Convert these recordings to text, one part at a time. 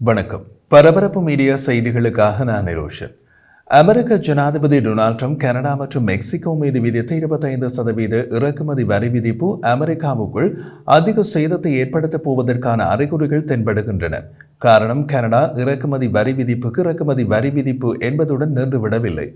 வணக்கம். பரபரப்பு மீடியா செய்திகளுக்காக நான் நிரோஷன். அமெரிக்க ஜனாதிபதி டொனால்ட் ட்ரம்ப் கனடா மற்றும் மெக்சிகோ மீது விதித்த 25% இறக்குமதி வரி விதிப்பு அமெரிக்காவுக்குள் அதிக சேதத்தை ஏற்படுத்தப் போவதற்கான அறிகுறிகள் தென்படுகின்றன. காரணம், கனடா இறக்குமதி வரி விதிப்பு என்பதுடன் நின்றுவிடவில்லை,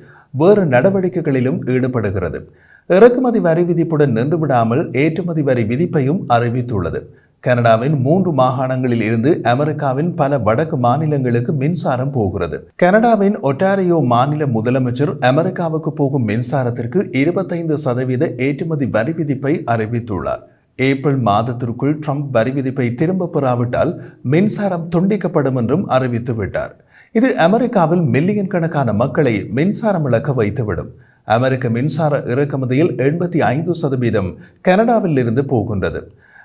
வேறு நடவடிக்கைகளிலும் ஈடுபடுகிறது. இறக்குமதி வரி விதிப்புடன் நின்றுவிடாமல் ஏற்றுமதி வரி விதிப்பையும் அறிவித்துள்ளது. கனடாவின் 3 மாகாணங்களில் இருந்து அமெரிக்காவின் பல வடக்கு மாநிலங்களுக்கு மின்சாரம் போகிறது. கனடாவின் ஒட்டாரியோ மாநில முதலமைச்சர் அமெரிக்காவுக்கு போகும் மின்சாரத்திற்கு 25% ஏற்றுமதி வரி விதிப்பை அறிவித்துள்ளார். ஏப்ரல் மாதத்திற்குள் ட்ரம்ப் வரி விதிப்பை திரும்ப பெறாவிட்டால் மின்சாரம் துண்டிக்கப்படும் என்றும் அறிவித்துவிட்டார். இது அமெரிக்காவில் மில்லியன் கணக்கான மக்களை மின்சாரம் இழக்க வைத்துவிடும். அமெரிக்க மின்சார இறக்குமதியில் 85% கனடாவில் இருந்து போகின்றது.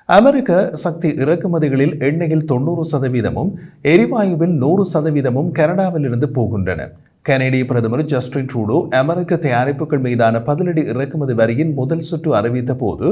அமெரிக்க சக்தி இறக்குமதிகளில் எண்ணெயில் 90%, எரிவாயுவில் 100% கனடாவில் இருந்து போகின்றன. கனேடிய பிரதமர் ஜஸ்டின் ட்ரூடோ அமெரிக்க தயாரிப்புகள் மீதான பதிலடி இறக்குமதி வரியின் முதல் சுற்று அறிவித்த போது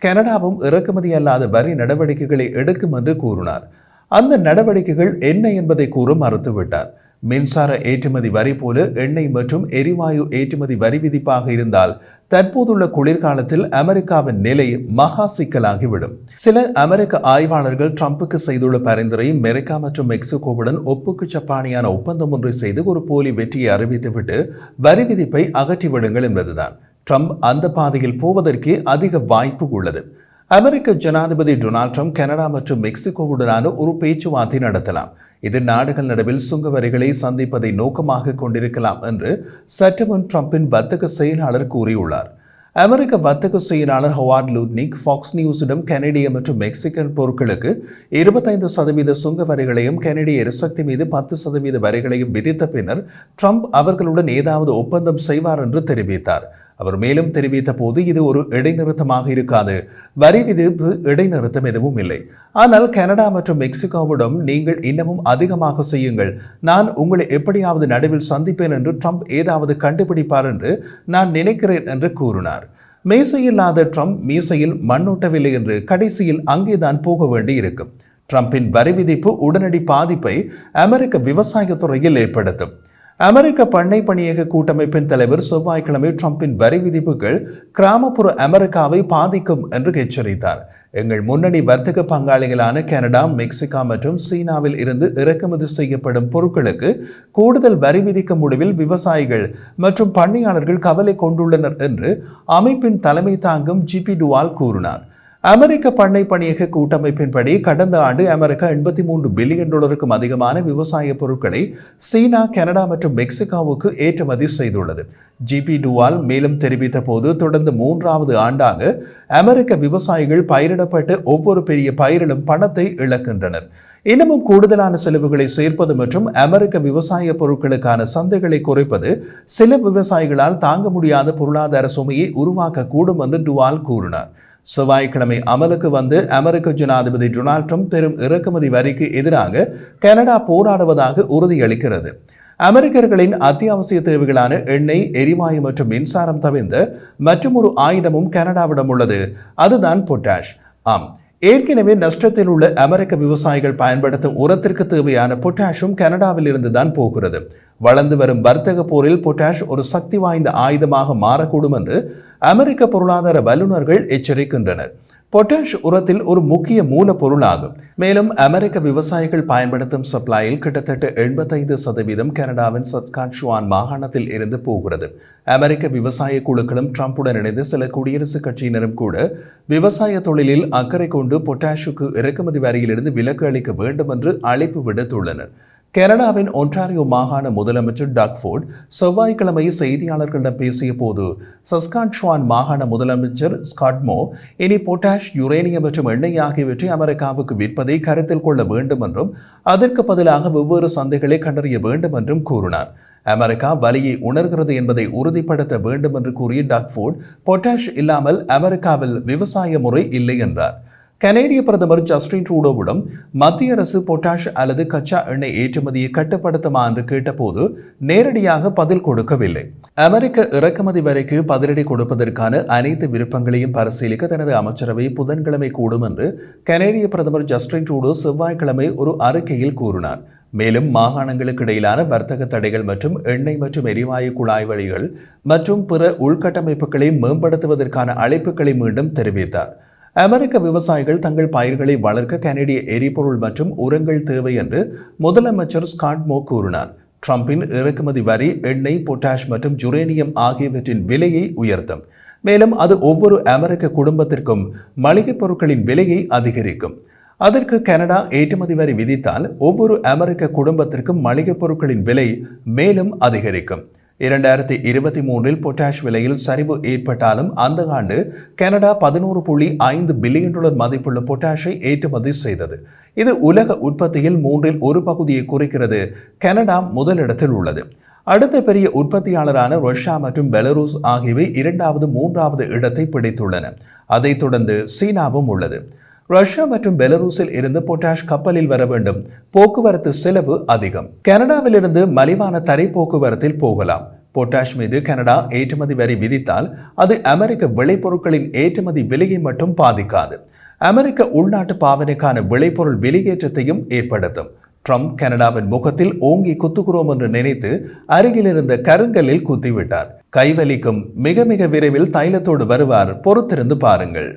கனடாவும் இறக்குமதி அல்லாத வரி நடவடிக்கைகளை எடுக்கும் என்று கூறினார். அந்த நடவடிக்கைகள் என்ன என்பதை கூற மறுத்துவிட்டார். மின்சார ஏற்றுமதி வரி போல எண்ணெய் மற்றும் எரிவாயு ஏற்றுமதி வரி விதிப்பாக இருந்தால் தற்போதுள்ள குளிர்காலத்தில் அமெரிக்காவின் நிலை மகா சிக்கலாகிவிடும். சில அமெரிக்க ஆய்வாளர்கள் ட்ரம்புக்கு செய்துள்ள பரிந்துரை அமெரிக்கா மற்றும் மெக்சிகோவுடன் ஒப்புக்கு சப்பானியான ஒப்பந்தம் ஒன்றை செய்து ஒரு போலி வெற்றியை அறிவித்துவிட்டு வரி விதிப்பை அகற்றிவிடுங்கள் என்பதுதான். ட்ரம்ப் அந்த பாதையில் போவதற்கே அதிக வாய்ப்பு உள்ளது. அமெரிக்க ஜனாதிபதி டொனால்ட் ட்ரம்ப் கனடா மற்றும் மெக்சிகோவுடனான ஒரு பேச்சுவார்த்தை நடத்தலாம். இது நாடுகள் நடுவில் சுங்க வரிகளை சந்திப்பதை நோக்கமாக கொண்டிருக்கலாம் என்று சற்றுமுன் ட்ரம்பின் வர்த்தக செயலாளர் கூறியுள்ளார். அமெரிக்க வர்த்தக செயலாளர் ஹோவார்ட் லூட்னிக் ஃபாக்ஸ் நியூஸிடம் கனடிய மற்றும் மெக்சிகன் பொருட்களுக்கு 25% சுங்க வரிகளையும் கனடிய எரிசக்தி மீது 10% வரிகளையும் விதித்த பின்னர் ட்ரம்ப் அவர்களுடன் ஏதாவது ஒப்பந்தம் செய்வார் என்று தெரிவித்தார். அவர் மேலும் தெரிவித்த போது, இது ஒரு இடைநிறுத்தமாக இருக்காது, வரி விதிப்பு இடைநிறுத்தம் எதுவும் இல்லை. ஆனால் கனடா மற்றும் மெக்சிகோவிடம் நீங்கள் இன்னமும் அதிகமாக செய்யுங்கள், நான் உங்களை எப்படியாவது நடுவில் சந்திப்பேன் என்று ட்ரம்ப் ஏதாவது கண்டுபிடிப்பார் என்று நான் நினைக்கிறேன் என்று கூறினார். மீசையில்லாத ட்ரம்ப் மீசையில் மண்ணூட்டவில்லை என்று கடைசியில் அங்கேதான் போக வேண்டி இருக்கும். ட்ரம்பின் வரி விதிப்பு உடனடி பாதிப்பை அமெரிக்க விவசாயத்துறையில் ஏற்படுத்தும். அமெரிக்க பண்ணை பணியக கூட்டமைப்பின் தலைவர் செவ்வாய்க்கிழமை ட்ரம்பின் வரி விதிப்புகள் கிராமப்புற அமெரிக்காவை பாதிக்கும் என்று எச்சரித்தார். எங்கள் முன்னணி வர்த்தக பங்காளிகளான கனடா, மெக்சிகோ மற்றும் சீனாவில் இருந்து இறக்குமதி செய்யப்படும் பொருட்களுக்கு கூடுதல் வரி விதிக்க முடிவில் விவசாயிகள் மற்றும் பண்ணையாளர்கள் கவலை கொண்டுள்ளனர் என்று அமைப்பின் தலைமை தாங்கும் ஜிபி டுவால் கூறினார். அமெரிக்க பண்ணை பணியக கூட்டமைப்பின்படி கடந்த ஆண்டு அமெரிக்கா $83 பில்லியன் அதிகமான விவசாய பொருட்களை சீனா, கனடா மற்றும் மெக்சிகோவுக்கு ஏற்றுமதி செய்துள்ளது. ஜிபி டுவால் மேலும் தெரிவித்த போது, தொடர்ந்து 3வது ஆண்டாக அமெரிக்க விவசாயிகள் பயிரிடப்பட்டு ஒவ்வொரு பெரிய பயிரிலும் பணத்தை இழக்கின்றனர். இன்னமும் கூடுதலான செலவுகளை சேர்ப்பது மற்றும் அமெரிக்க விவசாய பொருட்களுக்கான சந்தைகளை குறைப்பது சில விவசாயிகளால் தாங்க முடியாத பொருளாதார சுமையை உருவாக்கக்கூடும் என்று டுவால் கூறினார். செவ்வாய்க்கிழமை அமலுக்கு வந்து அமெரிக்க ஜனாதிபதி டொனால்ட் ட்ரம்ப் பெரும் இறக்குமதி வரிக்கு எதிராக கனடா போராடுவதாக உறுதியளிக்கிறது. அமெரிக்கர்களின் அத்தியாவசிய தேவைகளான எண்ணெய், எரிவாயு மற்றும் மின்சாரம் தவிர்ந்த மற்றொரு ஆயுதமும் கனடாவிடம் உள்ளது, அதுதான் பொட்டாஷ். ஆம், ஏற்கனவே நஷ்டத்தில் உள்ள அமெரிக்க விவசாயிகள் பயன்படுத்தும் உரத்திற்கு தேவையான பொட்டாஷும் கனடாவில் இருந்துதான் போகிறது. வளர்ந்து வரும் வர்த்தக போரில் பொட்டாஷ் ஒரு சக்தி வாய்ந்த ஆயுதமாக மாறக்கூடும் என்று அமெரிக்க பொருளாதார வல்லுநர்கள் எச்சரிக்கின்றனர். பொட்டாஷ் உரத்தில் ஒரு முக்கிய மூலப்பொருளாகும். மேலும் அமெரிக்க விவசாயிகள் பயன்படுத்தும் சப்ளையில் கிட்டத்தட்ட 85% கனடாவின் சஸ்காட்சுவான் மாகாணத்தில் இருந்து போகிறது. அமெரிக்க விவசாய குழுக்களும் ட்ரம்புடன் இணைந்து சில குடியரசுக் கட்சியினரும் கூட விவசாய தொழிலில் அக்கறை கொண்டு பொட்டாஷுக்கு இறக்குமதி வரியிலிருந்து விலக்கு அளிக்க வேண்டும் என்று அழைப்பு விடுத்துள்ளனர். கனடாவின் ஒன்டாரியோ மாகாண முதலமைச்சர் டக் ஃபோர்ட் செவ்வாய்க்கிழமை செய்தியாளர்களிடம் பேசிய போது, சஸ்காட்சுவான் மாகாண முதலமைச்சர் ஸ்காட் மோ இனி பொட்டாஷ், யுரேனியம் மற்றும் எண்ணெய் ஆகியவற்றை அமெரிக்காவுக்கு விற்பதை கருத்தில் கொள்ள வேண்டும் என்றும் அதற்கு பதிலாக வெவ்வேறு சந்தைகளை கண்டறிய வேண்டும் என்றும் கூறினார். அமெரிக்கா வலியை உணர்கிறது என்பதை உறுதிப்படுத்த வேண்டும் என்று கூறிய டக் ஃபோர்ட், பொட்டாஷ் இல்லாமல் அமெரிக்காவில் விவசாய முறை இல்லை என்றார். கனேடிய பிரதமர் ஜஸ்டின் ட்ரூடோவிடம் மத்திய அரசு பொட்டாஷ் அல்லது கச்சா எண்ணெய் ஏற்றுமதியை கட்டுப்படுத்துமா என்று கேட்டபோது நேரடியாக பதில் கொடுக்கவில்லை. அமெரிக்க இறக்குமதி வரிக்கு பதிலடி கொடுப்பதற்கான அனைத்து விருப்பங்களையும் பரிசீலிக்க தனது அமைச்சரவை புதன்கிழமை கூடும் என்று கனேடிய பிரதமர் ஜஸ்டின் ட்ரூடோ செவ்வாய்க்கிழமை ஒரு அறிக்கையில் கூறினார். மேலும் மாகாணங்களுக்கு இடையிலான வர்த்தக தடைகள் மற்றும் எண்ணெய் மற்றும் எரிவாயு குழாய் வழிகள் மற்றும் பிற உள்கட்டமைப்புகளை மேம்படுத்துவதற்கான அழைப்புகளை மீண்டும் தெரிவித்தார். அமெரிக்க விவசாயிகள் தங்கள் பயிர்களை வளர்க்க கனடிய எரிபொருள் மற்றும் உரங்கள் தேவை என்று முதலமைச்சர் ஸ்காட் மோ கூறினார். ட்ரம்பின் இறக்குமதி வரி எண்ணெய், பொட்டாஷ் மற்றும் யுரேனியம் ஆகியவற்றின் விலையை உயர்த்தும். மேலும் அது ஒவ்வொரு அமெரிக்க குடும்பத்திற்கும் மளிகைப் பொருட்களின் விலையை அதிகரிக்கும். அதற்கு கனடா ஏற்றுமதி வரி விதித்தால் ஒவ்வொரு அமெரிக்க குடும்பத்திற்கும் மளிகைப் பொருட்களின் விலை மேலும் அதிகரிக்கும். 2023 பொட்டாஷ் விலையில் சரிவு ஏற்பட்டாலும் அந்த ஆண்டு கனடா $11.5 பில்லியன் மதிப்புள்ள பொட்டாஷை ஏற்றுமதி செய்தது. இது உலக உற்பத்தியில் 1/3 பகுதியை குறிக்கிறது. கனடா முதலிடத்தில் உள்ளது. அடுத்த பெரிய உற்பத்தியாளரான ரஷ்யா மற்றும் பெலருஸ் ஆகியவை 2வது, 3வது இடத்தை பிடித்துள்ளன. அதைத் தொடர்ந்து சீனாவும் உள்ளது. ரஷ்யா மற்றும் பெலரூஸில் இருந்து பொட்டாஷ் கப்பலில் வர வேண்டும். போக்குவரத்து செலவு அதிகம். கனடாவிலிருந்து மலிவான தரை போக்குவரத்தில் போகலாம். பொட்டாஷ் மீது கனடா ஏற்றுமதி வரி விதித்தால் அது அமெரிக்க விளைபொருட்களின் ஏற்றுமதி விலையை மட்டும் பாதிக்காது. அமெரிக்க உள்நாட்டு பாவனைக்கான விளைபொருள் விலையேற்றத்தையும் ஏற்படுத்தும். ட்ரம்ப் கனடாவின் முகத்தில் ஓங்கி குத்துகிறோம் என்று நினைத்து அருகில் இருந்த கருங்கல்லில் குத்திவிட்டார். கைவலிக்கும். மிக மிக விரைவில் தைலத்தோடு வருவார். பொறுத்திருந்து பாருங்கள்.